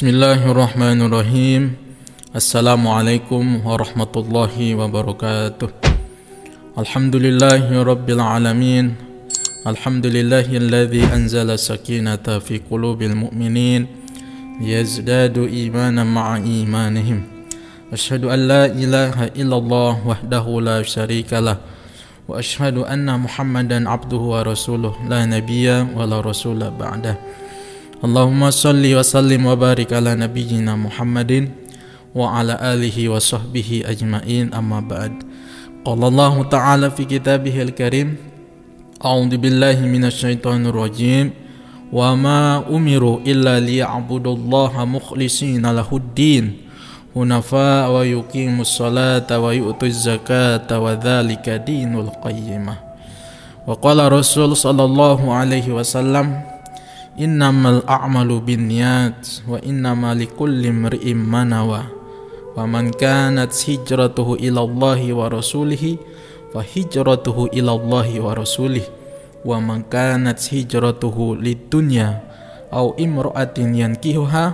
Bismillahirrahmanirrahim. Assalamualaikum warahmatullahi wabarakatuh. Alhamdulillahi rabbil alamin. Alhamdulillahilladzi anzala sakinata fi qulubil mu'minin liyazdadu imanan ma'a imanihim. Asyhadu an la ilaha illallah wahdahu la syarikalah wa asyhadu anna Muhammadan abduhu wa rasuluh la nabiyya wa la rasula ba'dah. Allahumma salli wa sallim wa barik ala nabiyyina Muhammadin wa ala alihi wa sahbihi ajma'in, amma ba'd. Qala Allah ta'ala fi kitabihil karim, a'udzu billahi minasyaitonir rajim, wa ma umiru illa liya'budullaha mukhlishina lahuddin hunafa wa yuqimus salata wa yu'tuz zakata wa dzalika dinul qayyimah. Wa qala Rasul sallallahu alaihi wasallam, innamal a'malu binniyat wa innama likulli imri'in ma nawa wa man kanat hijratuhu ila Allahi wa rasulihi fa hijratuhu ila Allahi wa rasulihi wa man kanat hijratuhu lidunya aw imra'atin yankihuha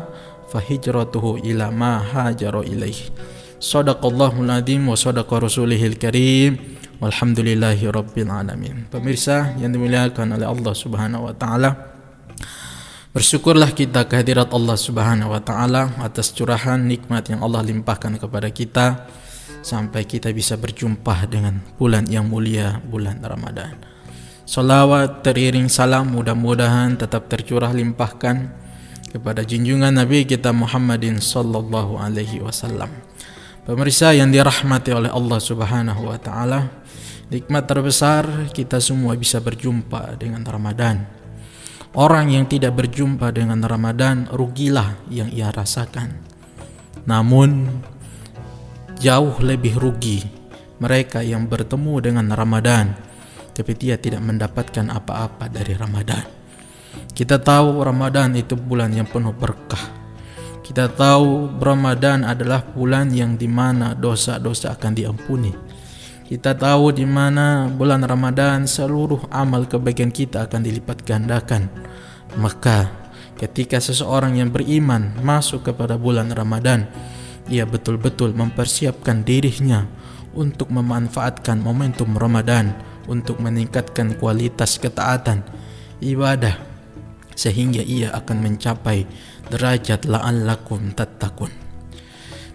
fa hijratuhu ila ma hajara ilaihi. Shadaqallahul adzim wa shadaqa rasulihil karim walhamdulillahi rabbil alamin. Pemirsa yang dimuliakan oleh Allah Subhanahu wa taala, bersyukurlah kita kehadirat Allah Subhanahu wa taala atas curahan nikmat yang Allah limpahkan kepada kita sampai kita bisa berjumpa dengan bulan yang mulia, bulan Ramadan. Salawat teriring salam mudah-mudahan tetap tercurah limpahkan kepada junjungan Nabi kita Muhammadin sallallahu alaihi wasallam. Pemirsa yang dirahmati oleh Allah Subhanahu wa taala, nikmat terbesar kita semua bisa berjumpa dengan Ramadan. Orang yang tidak berjumpa dengan Ramadan, rugilah yang ia rasakan. Namun jauh lebih rugi mereka yang bertemu dengan Ramadan tapi dia tidak mendapatkan apa-apa dari Ramadan. Kita tahu Ramadan itu bulan yang penuh berkah. Kita tahu Ramadan adalah bulan yang dimana dosa-dosa akan diampuni. Kita tahu di mana bulan Ramadan seluruh amal kebaikan kita akan dilipat gandakan. Maka ketika seseorang yang beriman masuk kepada bulan Ramadan, ia betul-betul mempersiapkan dirinya untuk memanfaatkan momentum Ramadan untuk meningkatkan kualitas ketaatan ibadah sehingga ia akan mencapai derajat la'allakum tattaqun.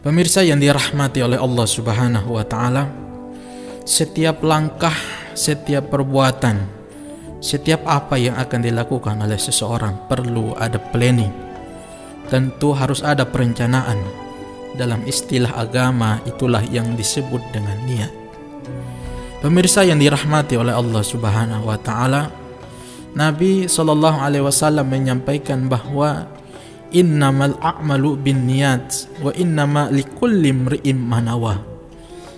Pemirsa yang dirahmati oleh Allah Subhanahu wa taala, setiap langkah, setiap perbuatan, setiap apa yang akan dilakukan oleh seseorang perlu ada planning. Tentu harus ada perencanaan. Dalam istilah agama itulah yang disebut dengan niat. Pemirsa yang dirahmati oleh Allah Subhanahu wa taala, Nabi sallallahu alaihi wasallam menyampaikan bahwa innamal a'malu binniyat wa innama likulli imri'in ma nawa.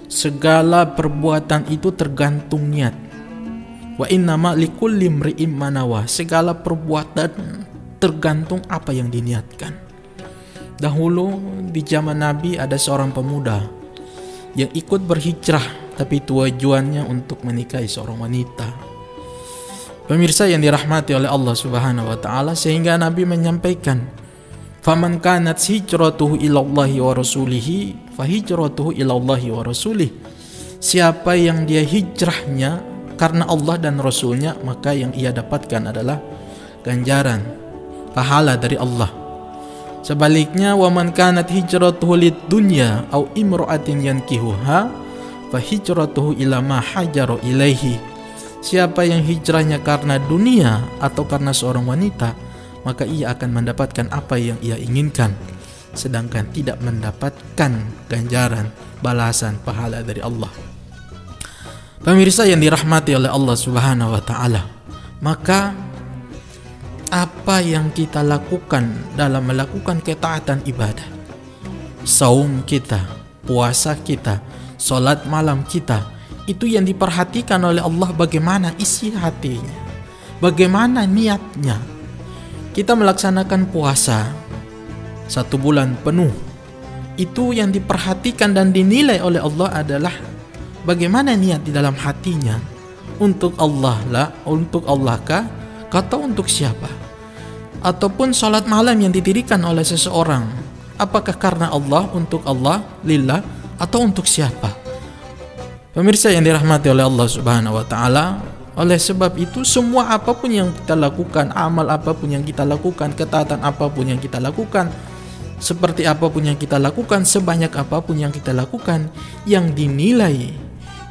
Segala perbuatan itu tergantung niat. Wa innama likulli imri'in ma nawa. Segala perbuatan tergantung apa yang diniatkan. Dahulu di zaman Nabi ada seorang pemuda yang ikut berhijrah tapi tujuannya untuk menikahi seorang wanita. Pemirsa yang dirahmati oleh Allah Subhanahu wa taala, sehingga Nabi menyampaikan, faman kanat hijratuhu ilallahi wa rasulihi fa hijratuhu ilallahi wa rasulih. Siapa yang dia hijrahnya karena Allah dan Rasulnya, maka yang ia dapatkan adalah ganjaran, pahala dari Allah. Sebaliknya, wa man kanat hijratuhu lid dunya au imra'atin yankihuha fa hijratuhu ila ma hajara ilaihi. Siapa yang hijrahnya karena dunia atau karena seorang wanita, maka ia akan mendapatkan apa yang ia inginkan, sedangkan tidak mendapatkan ganjaran, balasan, pahala dari Allah. Pemirsa yang dirahmati oleh Allah Subhanahu wa taala, maka apa yang kita lakukan dalam melakukan ketaatan ibadah, saum kita, puasa kita, salat malam kita, itu yang diperhatikan oleh Allah bagaimana isi hatinya, bagaimana niatnya. Kita melaksanakan puasa 1 bulan penuh, itu yang diperhatikan dan dinilai oleh Allah adalah bagaimana niat di dalam hatinya. Untuk Allah lah, untuk Allah kah? Atau untuk siapa? ataupun salat malam yang didirikan oleh seseorang, apakah karena Allah, untuk Allah, lillah, atau untuk siapa? Pemirsa yang dirahmati oleh Allah Subhanahu wa taala, oleh sebab itu semua apapun yang kita lakukan, amal apapun yang kita lakukan, ketaatan apapun yang kita lakukan, seperti apapun yang kita lakukan, sebanyak apapun yang kita lakukan, yang dinilai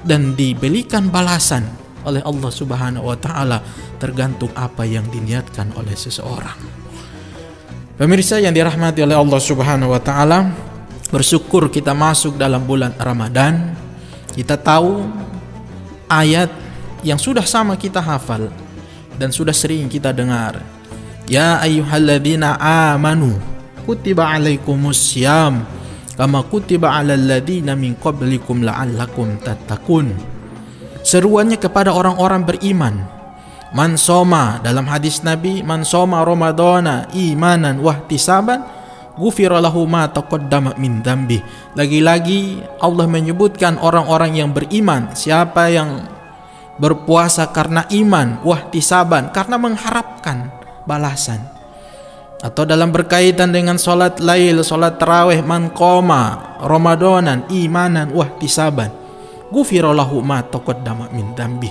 dan diberikan balasan oleh Allah Subhanahu wa taala tergantung apa yang diniatkan oleh seseorang. Pemirsa yang dirahmati oleh Allah Subhanahu wa taala, bersyukur kita masuk dalam bulan Ramadan. Kita tahu ayat yang sudah sama kita hafal dan sudah sering kita dengar. Ya ayyuhalladzina amanu kutiba alaikumussyam kama kutiba alal ladzina min qablikum la'allakum tattaqun. Seruannya kepada orang-orang beriman. Man soma, dalam hadis Nabi, man soma Ramadana imanan wahtisaban ghufira lahu ma taqaddama min dzambi. Lagi-lagi Allah menyebutkan orang-orang yang beriman, siapa yang berpuasa karena iman, wahtisaban, karena mengharapkan balasan. Atau dalam berkaitan dengan salat lail, salat tarawih, man qoma ramadanan imanan wahtisaban ghufira lahu ma taqaddama min dzambi,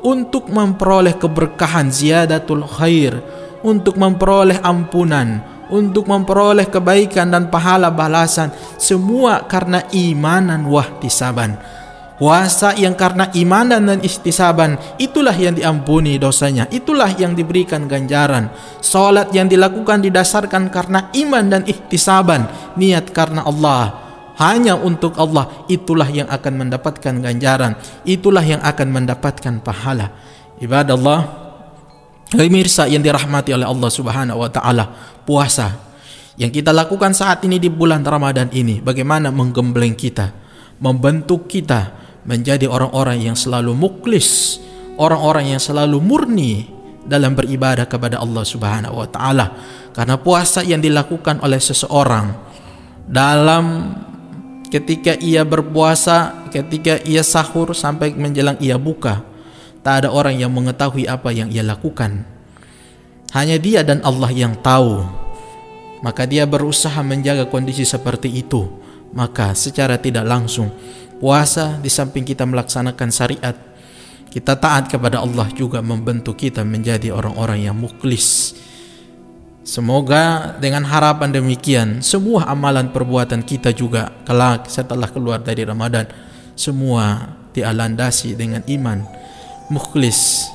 untuk memperoleh keberkahan, ziyadatul khair, untuk memperoleh ampunan, untuk memperoleh kebaikan dan pahala balasan, semua karena imanan wahtisaban. Puasa yang karena imanan dan ihtisaban, itulah yang diampuni dosanya, itulah yang diberikan ganjaran. Salat yang dilakukan didasarkan karena iman dan ihtisaban, niat karena Allah, hanya untuk Allah, itulah yang akan mendapatkan ganjaran, itulah yang akan mendapatkan pahala. Ibadallah, pemirsa yang dirahmati oleh Allah Subhanahu wa taala, puasa yang kita lakukan saat ini di bulan Ramadan ini bagaimana menggembleng kita, membentuk kita menjadi orang-orang yang selalu mukhlis, orang-orang yang selalu murni dalam beribadah kepada Allah Subhanahu wa taala. Karena puasa yang dilakukan oleh seseorang dalam ketika ia berpuasa, ketika ia sahur sampai menjelang ia buka, tak ada orang yang mengetahui apa yang ia lakukan. Hanya dia dan Allah yang tahu. Maka dia berusaha menjaga kondisi seperti itu. Maka secara tidak langsung, puasa di samping kita melaksanakan syariat, kita taat kepada Allah juga membentuk kita menjadi orang-orang yang mukhlis. Semoga dengan harapan demikian, semua amalan perbuatan kita juga kelak setelah keluar dari Ramadan, semua dilandasi dengan iman, mukhlis,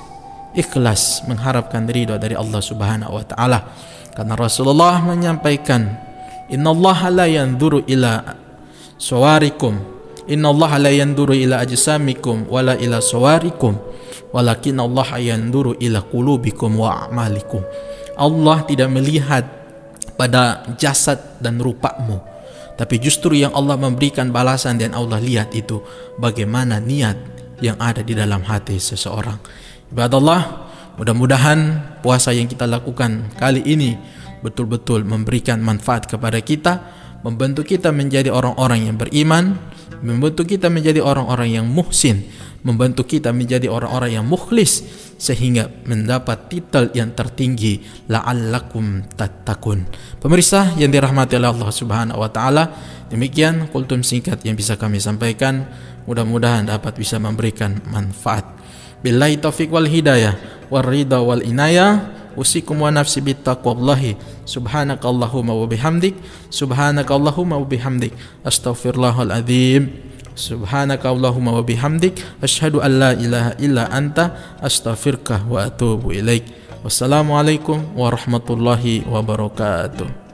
ikhlas, mengharapkan ridha dari Allah Subhanahu wa taala. Karena Rasulullah menyampaikan, innallaha la yanzuru ila suwarikum, innallaha la yanzuru ila ajsamikum wala ila suwarikum, walakinallaha yanzuru ila qulubikum wa a'malikum. Allah tidak melihat pada jasad dan rupamu, tapi justru yang Allah memberikan balasan dan Allah lihat itu bagaimana niat yang ada di dalam hati seseorang. Ibadallah, mudah-mudahan puasa yang kita lakukan kali ini betul-betul memberikan manfaat kepada kita, membentuk kita menjadi orang-orang yang beriman, membentuk kita menjadi orang-orang yang muhsin, membentuk kita menjadi orang-orang yang mukhlis, sehingga mendapat titel yang tertinggi, la'allakum tattaqun. Pemirsa yang dirahmati oleh Allah Subhanahu wa taala, demikian kultum singkat yang bisa kami sampaikan, mudah-mudahan dapat bisa memberikan manfaat. Billahi taufiq wal hidayah war ridha wal inayah. Usikum wa nafsi bittaqwallahi. Subhanakallahumma wa bihamdik, subhanakallahumma wa bihamdik, astaghfirullahal adzim. Subhanakallahumma wa bihamdik, asyhadu an la ilaha illa anta, astaghfiruka wa atubu ilaik. Wassalamualaikum warahmatullahi wabarakatuh.